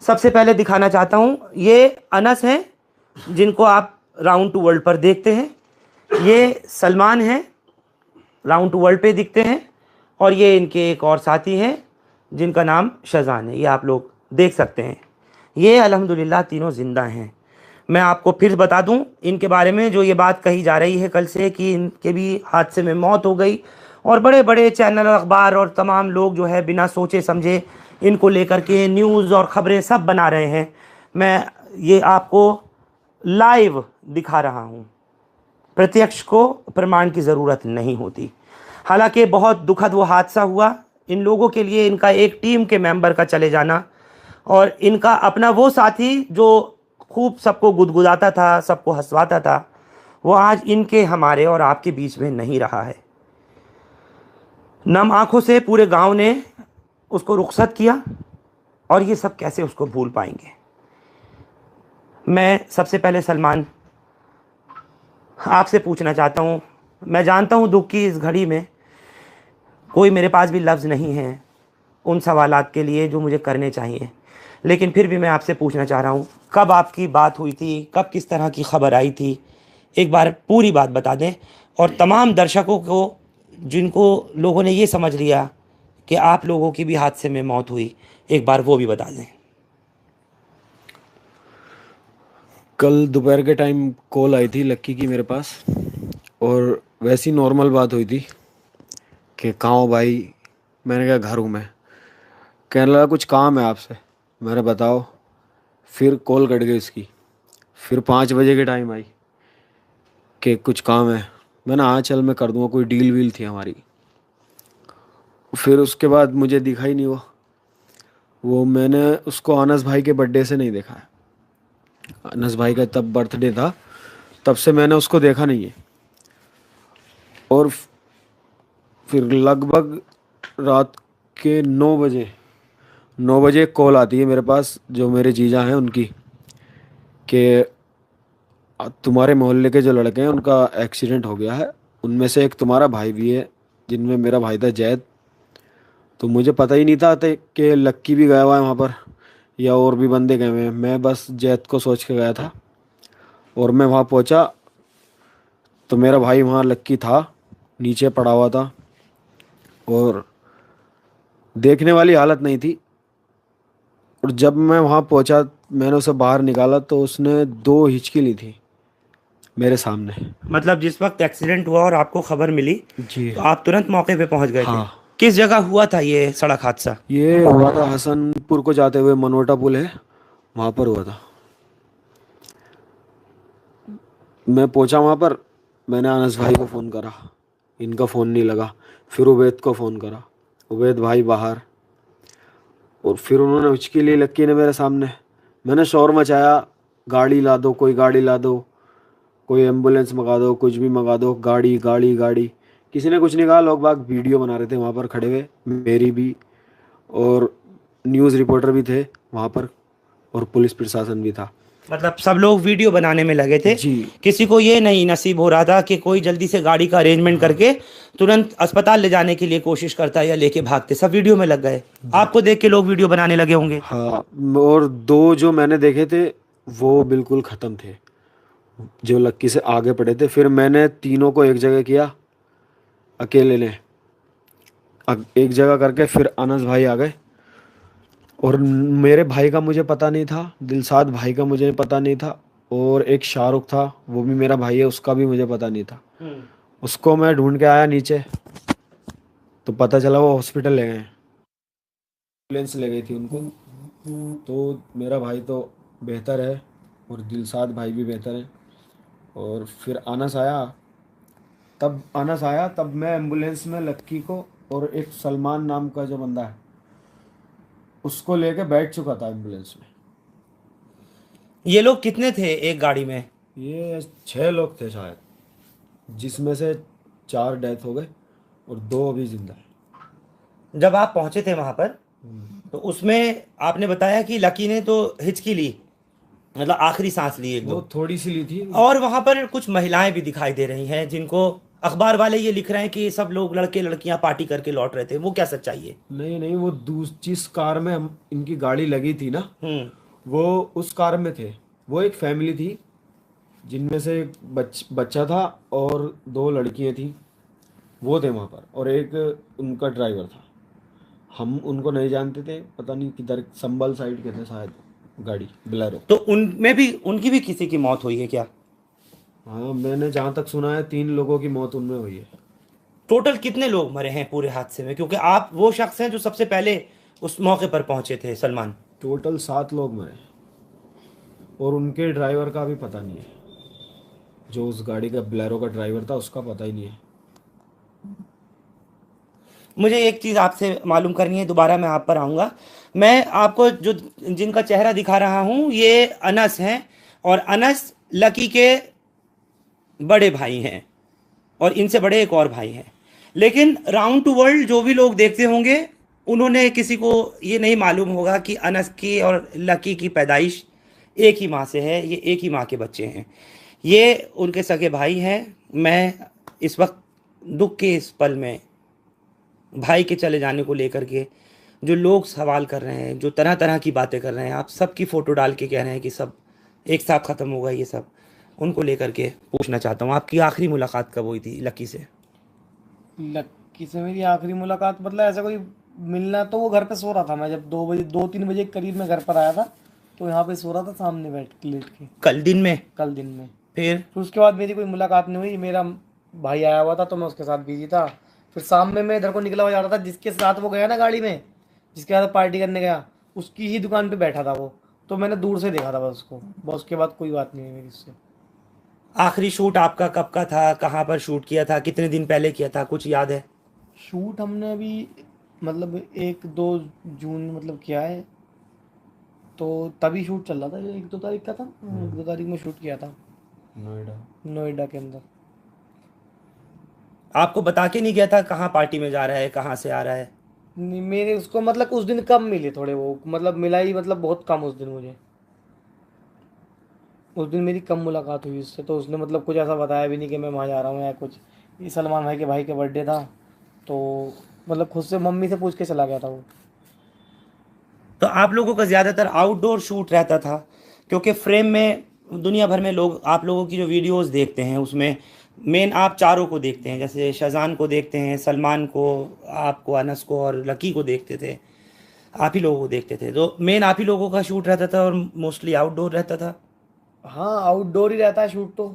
सबसे पहले दिखाना चाहता हूँ, ये अनस हैं जिनको आप राउंड टू वर्ल्ड पर देखते हैं, ये सलमान हैं राउंड टू वर्ल्ड पे दिखते हैं, और ये इनके एक और साथी हैं जिनका नाम शहजान है, ये आप लोग देख सकते हैं। ये अल्हम्दुलिल्लाह तीनों ज़िंदा हैं। मैं आपको फिर बता दूं इनके बारे में, जो ये बात कही जा रही है कल से कि इनके भी हादसे में मौत हो गई, और बड़े बड़े चैनल अखबार और तमाम लोग जो है बिना सोचे समझे इनको लेकर के न्यूज़ और ख़बरें सब बना रहे हैं। मैं ये आपको लाइव दिखा रहा हूँ, प्रत्यक्ष को प्रमाण की ज़रूरत नहीं होती। हालांकि बहुत दुखद वो हादसा हुआ इन लोगों के लिए, इनका एक टीम के मेंबर का चले जाना, और इनका अपना वो साथी जो खूब सबको गुदगुदाता था, सबको हंसवाता था, वो आज इनके, हमारे और आपके बीच में नहीं रहा है। नम आंखों से पूरे गांव ने उसको रुखसत किया, और ये सब कैसे उसको भूल पाएंगे। मैं सबसे पहले सलमान आपसे पूछना चाहता हूँ, मैं जानता हूँ दुख की इस घड़ी में कोई मेरे पास भी लफ्ज़ नहीं है उन सवालात के लिए जो मुझे करने चाहिए, लेकिन फिर भी मैं आपसे पूछना चाह रहा हूँ, कब आपकी बात हुई थी, कब किस तरह की खबर आई थी, एक बार पूरी बात बता दें, और तमाम दर्शकों को जिनको लोगों ने ये समझ लिया कि आप लोगों की भी हादसे में मौत हुई, एक बार वो भी बता दें। कल दोपहर के टाइम कॉल आई थी लक्की की मेरे पास, और वैसी नॉर्मल बात हुई थी कि कहाँ हो भाई। मैंने कहा घर हूँ मैं। कहने लगा कुछ काम है आपसे। मैंने बताओ। फिर कॉल कट गई इसकी। फिर 5 बजे के टाइम आई कि कुछ काम है। मैंने हाँ चल मैं कर दूँगा, कोई डील वील थी हमारी। फिर उसके बाद मुझे दिखा ही नहीं वो मैंने उसको अनस भाई के बर्थडे से नहीं देखा है। अनस भाई का तब बर्थडे था, तब से मैंने उसको देखा नहीं है। और फिर लगभग रात के 9 बजे कॉल आती है मेरे पास, जो मेरे जीजा हैं उनकी, कि तुम्हारे मोहल्ले के जो लड़के हैं उनका एक्सीडेंट हो गया है, उनमें से एक तुम्हारा भाई भी है, जिनमें मेरा भाई था जैद। तो मुझे पता ही नहीं था कि लक्की भी गया हुआ है वहाँ पर या और भी बंदे गए हुए हैं। मैं बस जैद को सोच के गया था, और मैं वहाँ पहुँचा तो मेरा भाई वहाँ लक्की था, नीचे पड़ा हुआ था, और देखने वाली हालत नहीं थी। और जब मैं वहाँ पहुँचा, मैंने उसे बाहर निकाला तो उसने 2 हिचकी ली थी मेरे सामने। मतलब जिस वक्त एक्सीडेंट हुआ और आपको खबर मिली जी तो आप तुरंत मौके पे पहुंच गए थे। हाँ। किस जगह हुआ था ये सड़क हादसा? ये हुआ था हसनपुर को जाते हुए, मनोटा पुल है वहाँ पर हुआ था। मैं पहुँचा वहाँ पर, मैंने अनस भाई को फ़ोन करा, इनका फ़ोन नहीं लगा। फिर उबैद को फ़ोन करा, उबैद भाई बाहर। और फिर उन्होंने हिचकी ली लक्की ने मेरे सामने। मैंने शोर मचाया, गाड़ी ला दो, कोई गाड़ी ला दो, कोई एम्बुलेंस मंगा दो, कुछ भी मंगा दो, गाड़ी गाड़ी गाड़ी। किसी ने कुछ नहीं कहा। लोग बाग वीडियो बना रहे थे वहाँ पर खड़े हुए, मेरी भी, और न्यूज़ रिपोर्टर भी थे वहाँ पर, और पुलिस प्रशासन भी था। मतलब सब लोग वीडियो बनाने में लगे थे जी। किसी को ये नहीं नसीब हो रहा था कि कोई जल्दी से गाड़ी का अरेंजमेंट करके तुरंत अस्पताल ले जाने के लिए कोशिश करता या लेके भागते, सब वीडियो में लग गए। आपको देख के लोग वीडियो बनाने लगे होंगे। हाँ, और 2 जो मैंने देखे थे वो बिल्कुल ख़त्म थे, जो लक्की से आगे पड़े थे। फिर मैंने तीनों को एक जगह किया, अकेले ने एक जगह करके। फिर अनस भाई आ गए, और मेरे भाई का मुझे पता नहीं था, दिलसाद भाई का मुझे पता नहीं था, और एक शाहरुख था, वो भी मेरा भाई है, उसका भी मुझे पता नहीं था। उसको मैं ढूंढ के आया नीचे, तो पता चला वो हॉस्पिटल ले गए, एम्बुलेंस ले गई थी उनको। तो मेरा भाई तो बेहतर है, और दिलसाद भाई भी बेहतर है। और फिर अनस आया तब मैं एम्बुलेंस में लक्की को और एक सलमान नाम का जो बंदा है उसको लेके बैठ चुका था एम्बुलेंस में। ये लोग कितने थे एक गाड़ी में? ये 6 लोग थे शायद, जिसमें से 4 डेथ हो गए और 2 अभी जिंदा है। जब आप पहुंचे थे वहां पर तो उसमें आपने बताया कि लकी ने तो हिचकी ली, मतलब आखिरी सांस ली एक वो दो, थोड़ी सी ली थी। और वहां पर कुछ महिलाएं भी दिखाई दे रही हैं जिनको अखबार वाले ये लिख रहे हैं कि सब लोग लड़के लड़कियां पार्टी करके लौट रहे थे, वो क्या सच्चाई है? नहीं नहीं, वो जिस कार में इनकी गाड़ी लगी थी ना, हम्म। वो उस कार में थे। वो एक फैमिली थी जिनमें से एक बच्चा था और दो लड़कियां थी। वो थे वहाँ पर, और एक उनका ड्राइवर था। हम उनको नहीं जानते थे, पता नहीं किधर, संभल साइड के थे शायद, गाड़ी बिलेरो। तो उनमें भी, उनकी भी किसी की मौत हुई है क्या? हाँ, मैंने जहाँ तक सुना है 3 लोगों की मौत उनमें हुई है। टोटल कितने लोग मरे हैं पूरे हादसे में, क्योंकि आप वो शख्स हैं जो सबसे पहले उस मौके पर पहुंचे थे सलमान। टोटल 7 लोग मरे, और उनके ड्राइवर का भी पता नहीं है। जो उस गाड़ी का, बिलेरो का ड्राइवर था, उसका पता ही नहीं है। मुझे एक चीज़ आपसे मालूम करनी है, दोबारा मैं आप पर आऊँगा। मैं आपको जो जिनका चेहरा दिखा रहा हूँ ये अनस हैं, और अनस लकी के बड़े भाई हैं, और इनसे बड़े एक और भाई हैं। लेकिन राउंड टू वर्ल्ड जो भी लोग देखते होंगे, उन्होंने, किसी को ये नहीं मालूम होगा कि अनस की और लकी की पैदाइश एक ही माँ से है, ये एक ही माँ के बच्चे हैं, ये उनके सगे भाई हैं। मैं इस वक्त दुख के इस पल में भाई के चले जाने को लेकर के जो लोग सवाल कर रहे हैं, जो तरह तरह की बातें कर रहे हैं, आप सबकी फ़ोटो डाल के कह रहे हैं कि सब एक साथ ख़त्म होगा, ये सब उनको लेकर के पूछना चाहता हूँ, आपकी आखिरी मुलाकात कब हुई थी लकी से? लक्की से मेरी आखिरी मुलाकात, मतलब ऐसा कोई मिलना, तो वो घर पे सो रहा था। मैं जब 2 बजे, 2-3 बजे के करीब में घर पर आया था, तो यहाँ पे सो रहा था सामने बैठ के, लेट के, कल दिन में? कल दिन में। फिर? फिर उसके बाद मेरी कोई मुलाकात नहीं हुई। मेरा भाई आया हुआ था तो मैं उसके साथ बिजी था। फिर शाम में मैं इधर को निकला हुआ जा रहा था, जिसके साथ वो गया ना गाड़ी में, जिसके साथ पार्टी करने गया, उसकी ही दुकान पे बैठा था वो। तो मैंने दूर से देखा था बस उसको, बस उसके बाद कोई बात नहीं है मेरी उससे। आखिरी शूट आपका कब का था, कहाँ पर शूट किया था, कितने दिन पहले किया था, कुछ याद है? शूट हमने अभी मतलब 1-2 जून मतलब किया है, तो तभी शूट चल रहा था। ये 1-2 तारीख का था, 1-2 तारीख में शूट किया था नोएडा। नोएडा के अंदर। आपको बता के नहीं गया था कहाँ पार्टी में जा रहा है, कहाँ से आ रहा है? नहीं, मेरे उसको मतलब उस दिन कम मिले थोड़े, वो मतलब मिला ही मतलब बहुत कम उस दिन मुझे। उस दिन मेरी कम मुलाकात हुई उससे, तो उसने मतलब कुछ ऐसा बताया भी नहीं कि मैं वहाँ जा रहा हूँ या कुछ। ये सलमान भाई के बर्थडे था, तो मतलब खुद से मम्मी से पूछ के चला गया था वो। तो आप लोगों का ज़्यादातर आउटडोर शूट रहता था, क्योंकि फ्रेम में दुनिया भर में लोग आप लोगों की जो वीडियोस देखते हैं उसमें मेन आप चारों को देखते हैं, जैसे शाहजान को देखते हैं, सलमान को, आपको, अनस को और लकी को देखते थे, आप ही लोगों को देखते थे, तो मेन आप ही लोगों का शूट रहता था और मोस्टली आउटडोर रहता था। हाँ, आउटडोर ही रहता है शूट तो।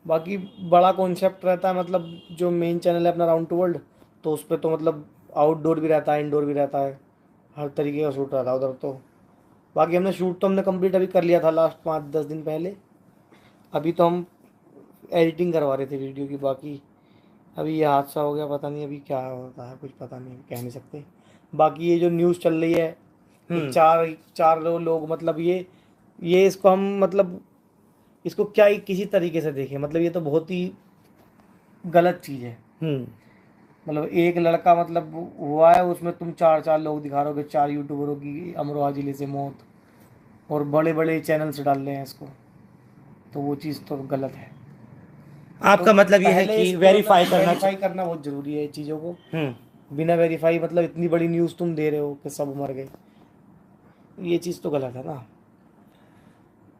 बाकी बड़ा कॉन्सेप्ट रहता है, मतलब जो मेन चैनल है अपना राउंड टू वर्ल्ड, तो उस पर तो मतलब आउटडोर भी रहता है, इंडोर भी रहता है, हर तरीके का शूट रहता है उधर तो। बाकी हमने शूट तो हमने कंप्लीट अभी कर लिया था लास्ट 5-10 दिन पहले। अभी तो हम एडिटिंग करवा रहे थे वीडियो की। बाकी अभी ये हादसा हो गया, पता नहीं अभी क्या होता है, कुछ पता नहीं, कह नहीं सकते। बाकी ये जो न्यूज़ चल रही है, ये चार चार लोग, मतलब ये इसको हम मतलब इसको क्या ही किसी तरीके से देखें, मतलब ये तो बहुत ही गलत चीज़ है। हम्म। मतलब एक लड़का मतलब हुआ है, उसमें तुम 4-4 लोग दिखा रहे हो कि 4 यूट्यूबरों की अमरोहा जिले से मौत, और बड़े बड़े चैनल से डाल रहे हैं इसको, तो वो चीज़ तो गलत है। आपका तो मतलब ये है पहले कि इसको वेरीफाई करना वेरीफाई करना बहुत ज़रूरी है चीज़ों को। हम्म। बिना वेरीफाई मतलब इतनी बड़ी न्यूज़ तुम दे रहे हो कि सब मर गए, ये चीज़ तो गलत है ना।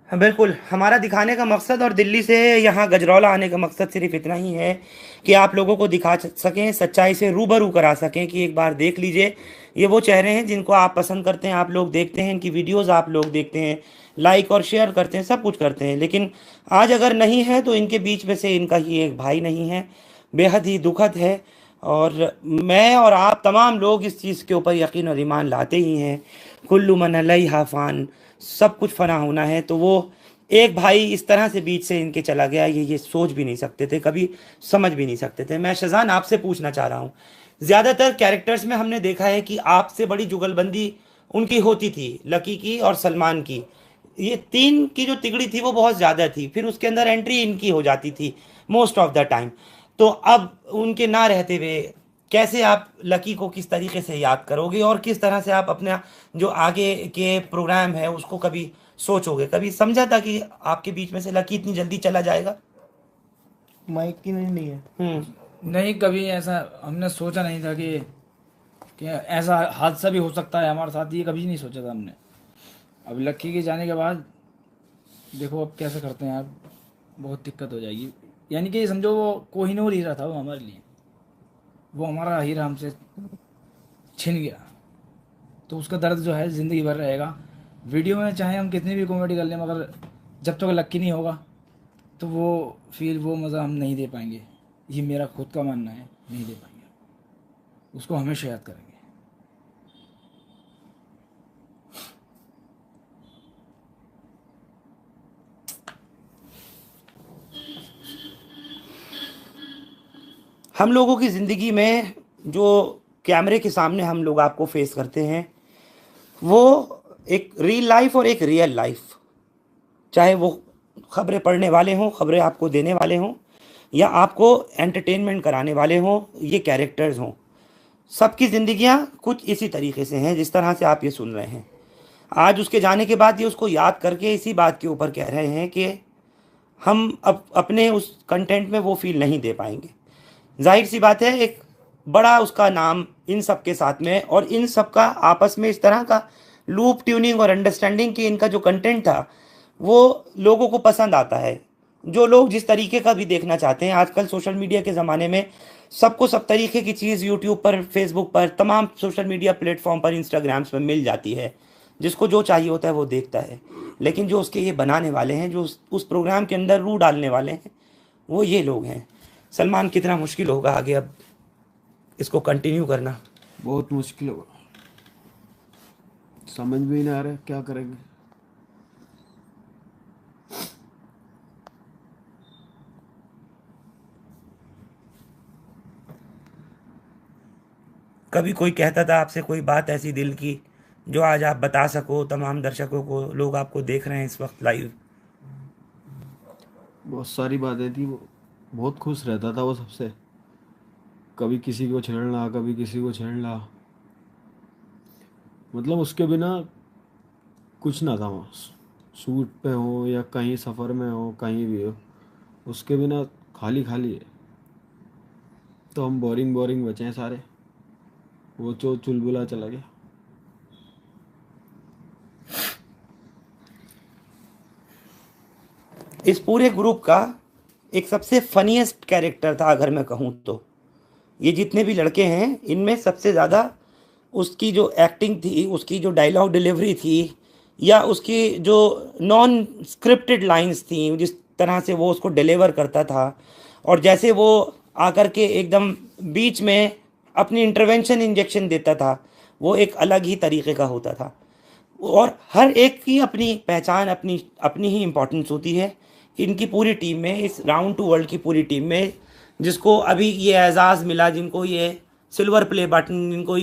हाँ, बिल्कुल। हमारा दिखाने का मकसद और दिल्ली से यहाँ गजरौला आने का मकसद सिर्फ इतना ही है कि आप लोगों को दिखा सकें, सच्चाई से रूबरू करा सकें कि एक बार देख लीजिए, ये वो चेहरे हैं जिनको आप पसंद करते हैं, आप लोग देखते हैं, इनकी वीडियोस आप लोग देखते हैं, लाइक और शेयर करते हैं, सब कुछ करते हैं, लेकिन आज अगर नहीं है तो इनके बीच में से इनका ही एक भाई नहीं है। बेहद ही दुखद है, और मैं और आप तमाम लोग इस चीज़ के ऊपर यकीन और ईमान लाते ही हैं, कुल्लु मन अलैहा फ़ान, सब कुछ फना होना है। तो वो एक भाई इस तरह से बीच से इनके चला गया, ये सोच भी नहीं सकते थे, कभी समझ भी नहीं सकते थे। मैं शाहजान आपसे पूछना चाह रहा हूँ, ज़्यादातर कैरेक्टर्स में हमने देखा है कि आपसे बड़ी जुगलबंदी उनकी होती थी, लकी की और सलमान की। ये तीन की जो तिगड़ी थी वो बहुत ज़्यादा थी, फिर उसके अंदर एंट्री इनकी हो जाती थी मोस्ट ऑफ द टाइम। तो अब उनके ना रहते हुए कैसे आप लकी को किस तरीके से याद करोगे, और किस तरह से आप अपना जो आगे के प्रोग्राम है उसको कभी सोचोगे? कभी समझा था कि आपके बीच में से लकी इतनी जल्दी चला जाएगा? माइक की नहीं है। नहीं, कभी ऐसा हमने सोचा नहीं था कि ऐसा हादसा भी हो सकता है हमारे साथ, ये कभी नहीं सोचा था हमने। अब लक्की के जाने के बाद देखो अब कैसे करते हैं यार, बहुत दिक्कत हो जाएगी। यानी कि समझो वो कोहिनूर हीरा था वो हमारे लिए, वो हमारा हीरा हमसे छिन गया, तो उसका दर्द जो है ज़िंदगी भर रहेगा। वीडियो में चाहे हम कितनी भी कॉमेडी कर लें, मगर जब तक लक्की नहीं होगा तो वो फील, वो मज़ा हम नहीं दे पाएंगे। ये मेरा खुद का मानना है, नहीं दे पाएंगे, उसको हमेशा याद करेंगे। हम लोगों की ज़िंदगी में जो कैमरे के सामने हम लोग आपको फेस करते हैं, वो एक रियल लाइफ और एक रियल लाइफ, चाहे वो खबरें पढ़ने वाले हों, खबरें आपको देने वाले हों, या आपको एंटरटेनमेंट कराने वाले हों, ये कैरेक्टर्स हों, सबकी ज़िंदगियां कुछ इसी तरीके से हैं जिस तरह से आप ये सुन रहे हैं। आज उसके जाने के बाद ये उसको याद करके इसी बात के ऊपर कह रहे हैं कि हम अब अपने उस कंटेंट में वो फील नहीं दे पाएंगे। जाहिर सी बात है, एक बड़ा उसका नाम इन सब के साथ में, और इन सब का आपस में इस तरह का लूप ट्यूनिंग और अंडरस्टैंडिंग कि इनका जो कंटेंट था वो लोगों को पसंद आता है। जो लोग जिस तरीके का भी देखना चाहते हैं, आजकल सोशल मीडिया के ज़माने में सबको सब तरीके की चीज़ यूट्यूब पर, फेसबुक पर, तमाम सोशल मीडिया प्लेटफॉर्म पर, इंस्टाग्राम्स पर मिल जाती है। जिसको जो चाहिए होता है वो देखता है। लेकिन जो उसके ये बनाने वाले हैं, जो उस प्रोग्राम के अंदर रूह डालने वाले हैं, वो ये लोग हैं। सलमान, कितना मुश्किल होगा आगे अब इसको कंटिन्यू करना। बहुत मुश्किल होगा, समझ में ही नहीं आ रहा है क्या करेंगे। कभी कोई कहता था आपसे कोई बात ऐसी दिल की जो आज आप बता सको तमाम दर्शकों को, लोग आपको देख रहे हैं इस वक्त लाइव? बहुत सारी बातें थी, वो बहुत खुश रहता था वो सबसे, कभी किसी को छेड़ना, कभी किसी को छेड़ना, मतलब उसके बिना कुछ ना था वहाँ। शूट पे हो या कहीं सफ़र में हो, कहीं भी हो, उसके बिना खाली खाली है। तो हम बोरिंग बोरिंग बचे हैं सारे, वो जो चुलबुला चला गया। इस पूरे ग्रुप का एक सबसे फनीएस्ट कैरेक्टर था अगर मैं कहूँ तो। ये जितने भी लड़के हैं इनमें सबसे ज़्यादा उसकी जो एक्टिंग थी, उसकी जो डायलॉग डिलीवरी थी, या उसकी जो नॉन स्क्रिप्टेड लाइंस थी, जिस तरह से वो उसको डिलीवर करता था, और जैसे वो आकर के एकदम बीच में अपनी इंटरवेंशन इंजेक्शन देता था, वो एक अलग ही तरीके का होता था। और हर एक की अपनी पहचान, अपनी अपनी ही इम्पोर्टेंस होती है। इनकी पूरी टीम में, इस राउंड टू वर्ल्ड की पूरी टीम में, जिसको अभी ये एजाज़ मिला, जिनको ये सिल्वर प्ले बटन, जिनको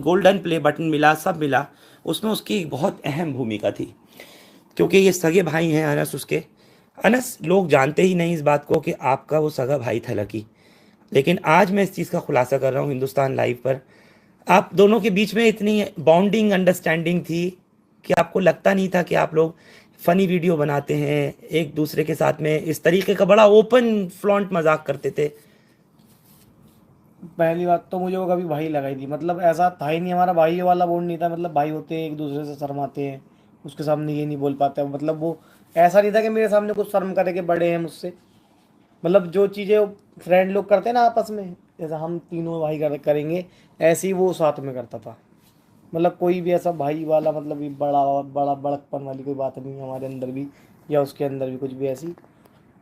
गोल्डन प्ले बटन मिला, सब मिला, उसमें उसकी एक बहुत अहम भूमिका थी। क्योंकि ये सगे भाई हैं अनस उसके। अनस, लोग जानते ही नहीं इस बात को कि आपका वो सगा भाई था लकी, लेकिन आज मैं इस चीज़ का खुलासा कर रहा हूँ हिंदुस्तान लाइव पर। आप दोनों के बीच में इतनी बॉन्डिंग, अंडरस्टैंडिंग थी कि आपको लगता नहीं था कि आप लोग फ़नी वीडियो बनाते हैं, एक दूसरे के साथ में इस तरीके का बड़ा ओपन फ्लॉन्ट मजाक करते थे। पहली बात तो मुझे वो कभी भाई लगाई थी, मतलब ऐसा था ही नहीं, हमारा भाई वाला बॉन्ड नहीं था। मतलब भाई होते हैं एक दूसरे से शर्माते हैं, उसके सामने ये नहीं बोल पाते। मतलब वो ऐसा नहीं था कि मेरे सामने कुछ शर्म करे कि बड़े हैं मुझसे। मतलब जो चीज़ें फ्रेंड लोग करते हैं ना आपस में, जैसा हम तीनों भाई करेंगे, ऐसे ही वो साथ में करता था। मतलब कोई भी ऐसा भाई वाला, मतलब ये बड़ा बड़ा बड़कपन वाली कोई बात नहीं है हमारे अंदर भी, या उसके अंदर भी कुछ भी ऐसी।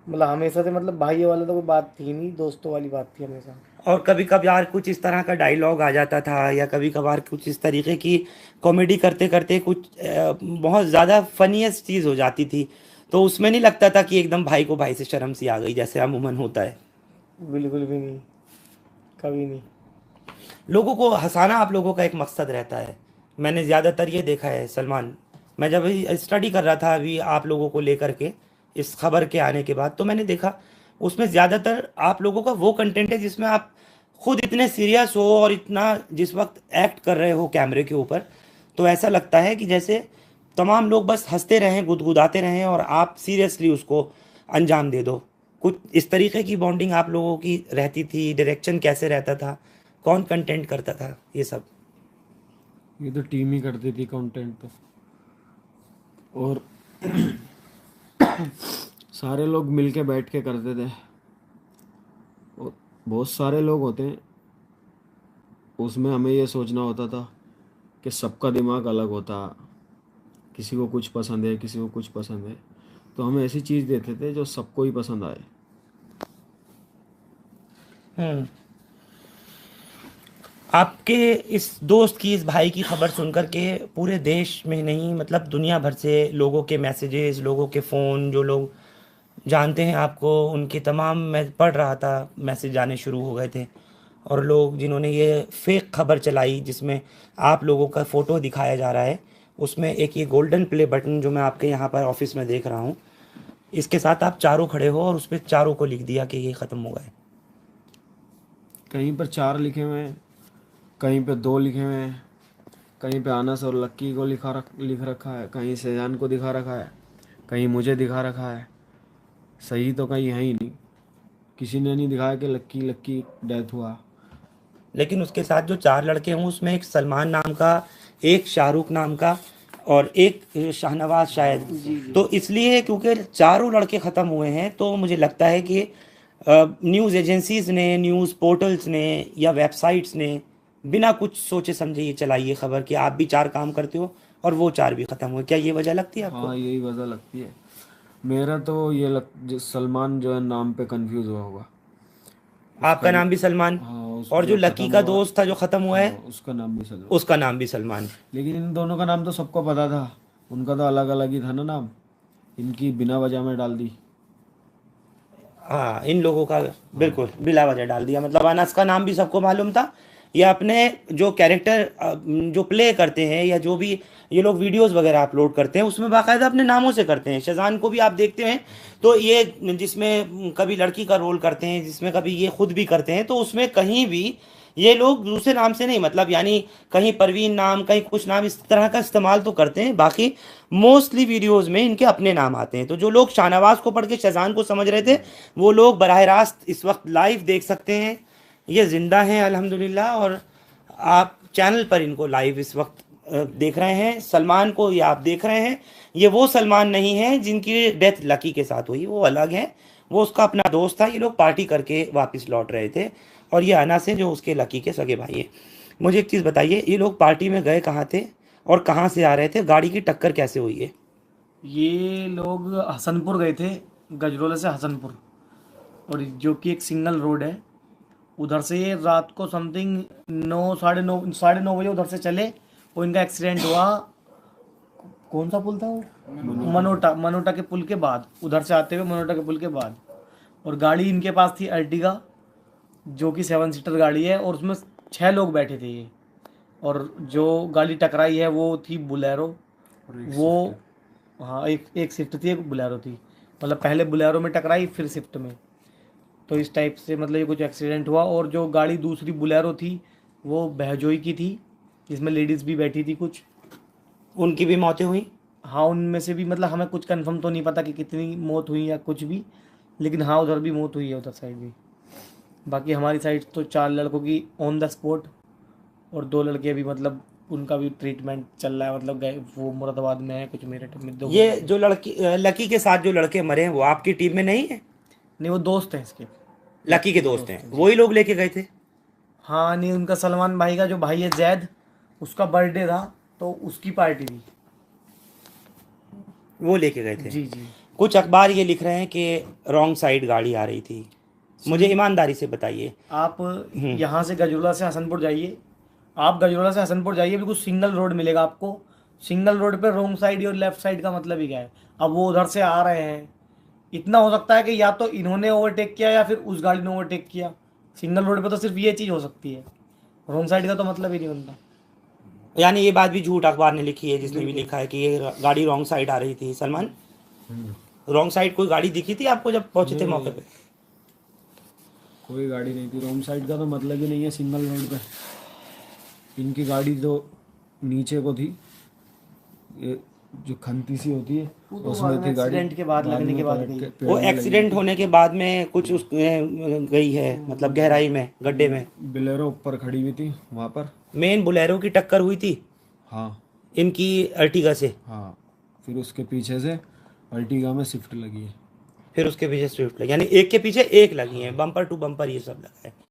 मतलब हमेशा से, मतलब भाई वाला तो कोई बात थी नहीं, दोस्तों वाली बात थी हमेशा। और कभी कभार कुछ इस तरह का डायलॉग आ जाता था, या कभी कभार कुछ इस तरीके की कॉमेडी करते करते कुछ बहुत ज़्यादा फनीएस्ट चीज़ हो जाती थी, तो उसमें नहीं लगता था कि एकदम भाई को भाई से शर्म सी आ गई, जैसे अमूमन होता है। बिल्कुल भी नहीं, कभी नहीं। लोगों को हंसाना आप लोगों का एक मकसद रहता है। मैंने ज़्यादातर ये देखा है सलमान, मैं जब स्टडी कर रहा था अभी आप लोगों को लेकर के इस खबर के आने के बाद, तो मैंने देखा उसमें ज़्यादातर आप लोगों का वो कंटेंट है जिसमें आप खुद इतने सीरियस हो और इतना जिस वक्त एक्ट कर रहे हो कैमरे के ऊपर, तो ऐसा लगता है कि जैसे तमाम लोग बस हंसते रहें, गुदगुदाते रहें और आप सीरियसली उसको अंजाम दे दो। कुछ इस तरीके की बॉन्डिंग आप लोगों की रहती थी? डायरेक्शन कैसे रहता था? कौन कंटेंट करता था ये सब? ये तो टीम ही करती थी कंटेंट तो। और सारे लोग मिलके बैठ के करते थे। और बहुत सारे लोग होते हैं उसमें, हमें ये सोचना होता था कि सबका दिमाग अलग होता, किसी को कुछ पसंद है, किसी को कुछ पसंद है, तो हम ऐसी चीज़ देते थे जो सबको ही पसंद आए। हम्म। आपके इस दोस्त की, इस भाई की खबर सुनकर के पूरे देश में नहीं, मतलब दुनिया भर से लोगों के मैसेजेस, लोगों के फ़ोन, जो लोग जानते हैं आपको, उनके तमाम, मैं पढ़ रहा था, मैसेज आने शुरू हो गए थे। और लोग जिन्होंने ये फेक खबर चलाई जिसमें आप लोगों का फ़ोटो दिखाया जा रहा है, उसमें एक ये गोल्डन प्ले बटन जो मैं आपके यहाँ पर ऑफिस में देख रहा हूँ, इसके साथ आप चारों खड़े हो और उस पर चारों को लिख दिया कि ये ख़त्म हो गए। कहीं पर 4 लिखे हुए हैं, कहीं पे 2 लिखे हुए हैं, कहीं पे अनस और लक्की को लिख रखा है, कहीं शेजान को दिखा रखा है, कहीं मुझे दिखा रखा है। सही तो कहीं है ही नहीं, किसी ने नहीं दिखाया कि लक्की लक्की डेथ हुआ। लेकिन उसके साथ जो 4 लड़के हों उसमें एक सलमान नाम का, एक शाहरुख नाम का और एक शाहनवाज शायद। तो इसलिए क्योंकि चारों लड़के ख़त्म हुए हैं तो मुझे लगता है कि न्यूज़ एजेंसीज़ ने, न्यूज़ पोर्टल्स ने या वेबसाइट्स ने बिना कुछ सोचे समझे ये चलाई है खबर कि आप भी 4 काम करते हो और वो 4 भी ख़त्म हुए। क्या ये वजह लगती है आपको? हाँ, यही वजह लगती है। मेरा तो सलमान जो है नाम पे कंफ्यूज हुआ होगा। आपका नाम भी सलमान, हाँ, और जो लकी खत्म का हुआ, दोस्त था जो ख़त्म हुआ है, हाँ, उसका नाम भी सलमान। उसका नाम भी सलमान। लेकिन इन दोनों का नाम तो सबको पता था, उनका तो अलग अलग ही था ना नाम, इनकी बिना वजह में डाल दी। हाँ, इन लोगों का बिल्कुल बिला वजह डाल दिया। मतलब अनस का नाम भी सबको मालूम था। ये अपने जो कैरेक्टर जो प्ले करते हैं या जो भी ये लोग वीडियोस वगैरह अपलोड करते हैं उसमें बाकायदा अपने नामों से करते हैं। शेजान को भी आप देखते हैं तो ये जिसमें कभी लड़की का रोल करते हैं, जिसमें कभी ये खुद भी करते हैं, तो उसमें कहीं भी ये लोग दूसरे नाम से नहीं, मतलब यानी कहीं परवीन नाम, कहीं कुछ नाम, इस तरह का इस्तेमाल तो करते हैं। बाकी मोस्टली वीडियोस में इनके अपने नाम आते हैं। तो जो लोग शाहनवाज को पढ़ के शेजान को समझ रहे थे, वो लोग बराह रास्त इस वक्त लाइव देख सकते हैं। ये ज़िंदा हैं अल्हम्दुलिल्लाह, और आप चैनल पर इनको लाइव इस वक्त देख रहे हैं। सलमान को ये आप देख रहे हैं, ये वो सलमान नहीं है जिनकी डेथ लकी के साथ हुई, वो अलग है। वो उसका अपना दोस्त था। ये लोग पार्टी करके वापस लौट रहे थे। और ये अनस है जो उसके लकी के सगे भाई है। मुझे एक चीज़ बताइए, ये लोग पार्टी में गए कहाँ थे और कहाँ से आ रहे थे? गाड़ी की टक्कर कैसे हुई है? ये लोग हसनपुर गए थे, गजरोला से हसनपुर, और जो कि एक सिंगल रोड है। उधर से ये रात को समथिंग 9, साढ़े नौ बजे उधर से चले और इनका एक्सीडेंट हुआ। कौन सा पुल था वो? मनोटा के पुल के बाद, उधर से आते हुए मनोटा के पुल के बाद। और गाड़ी इनके पास थी अर्टिगा, जो कि 7 सीटर गाड़ी है, और उसमें 6 लोग बैठे थे ये। और जो गाड़ी टकराई है वो थी बुलेरो। वो हाँ, एक स्विफ्ट थी, एक बुलेरो थी। मतलब पहले बुलेरो में टकराई फिर स्विफ्ट में। तो इस टाइप से मतलब ये कुछ एक्सीडेंट हुआ। और जो गाड़ी दूसरी बुलेरो थी वो बहजोई की थी, जिसमें लेडीज़ भी बैठी थी कुछ। उनकी भी मौतें हुई? हाँ, उनमें से भी, मतलब हमें कुछ कंफर्म तो नहीं पता कि कितनी मौत हुई या कुछ भी, लेकिन हाँ उधर भी मौत हुई है, उधर साइड भी। बाकी हमारी साइड तो 4 लड़कों की ऑन द स्पॉट, और 2 लड़के अभी मतलब उनका भी ट्रीटमेंट चल रहा है। मतलब गए वो मुरादाबाद में है, कुछ मेरठ में, 2। ये जो लकी के साथ जो लड़के मरे हैं वो आपकी टीम में नहीं है? नहीं, वो दोस्त हैं इसके। लकी के दोस्त हैं, वही लोग लेके गए थे? हाँ, नहीं, उनका सलमान भाई का जो भाई है जैद, उसका बर्थडे था तो उसकी पार्टी थी। वो लेके गए थे। जी जी। कुछ अखबार ये लिख रहे हैं कि रॉन्ग साइड गाड़ी आ रही थी। मुझे ईमानदारी से बताइए। आप यहाँ से गजरोला से हसनपुर जाइए, आप गजरोला से हसनपुर जाइए, बिल्कुल सिंगल रोड मिलेगा आपको। सिंगल रोड पे रोंग साइड और लेफ्ट साइड का मतलब ही क्या है? अब वो उधर से आ रहे हैं, इतना हो सकता है कि या तो इन्होंने ओवरटेक किया या फिर उस गाड़ी ने ओवरटेक किया। सिंगल रोड पे तो सिर्फ ये चीज़ हो सकती है, रोंग साइड का तो मतलब ही नहीं बनता। यानी ये बात भी झूठ अखबार ने लिखी है, जिसने भी लिखा है कि ये गाड़ी रॉन्ग साइड आ रही थी। सलमान, रॉन्ग साइड कोई गाड़ी दिखी थी आपको जब पहुंचे थे मौके पे? कोई गाड़ी नहीं थी। रोंग साइड का तो मतलब ही नहीं है सिंगल रोड पे। इनकी गाड़ी तो नीचे को थी, ये जो खंती सी होती है वो तो उसमें थी गाड़ी। एक्सीडेंट के बाद लगने में के बाद पलट गई। के पेड़ वो में लगी। एक्सीडेंट होने के बाद में कुछ उसमें गई है, मतलब गहराई में, गड्ढे में। बिलेरो ऊपर खड़ी हुई थी वहाँ पर। मेन बोलेरो की टक्कर हुई थी हाँ इनकी अर्टिगा से, हाँ, फिर उसके पीछे से अर्टिगा में स्विफ्ट लगी है। फिर उसके पीछे स्विफ्ट लगी, यानी एक के पीछे एक लगी है, बम्पर टू बम्पर ये सब लगा है।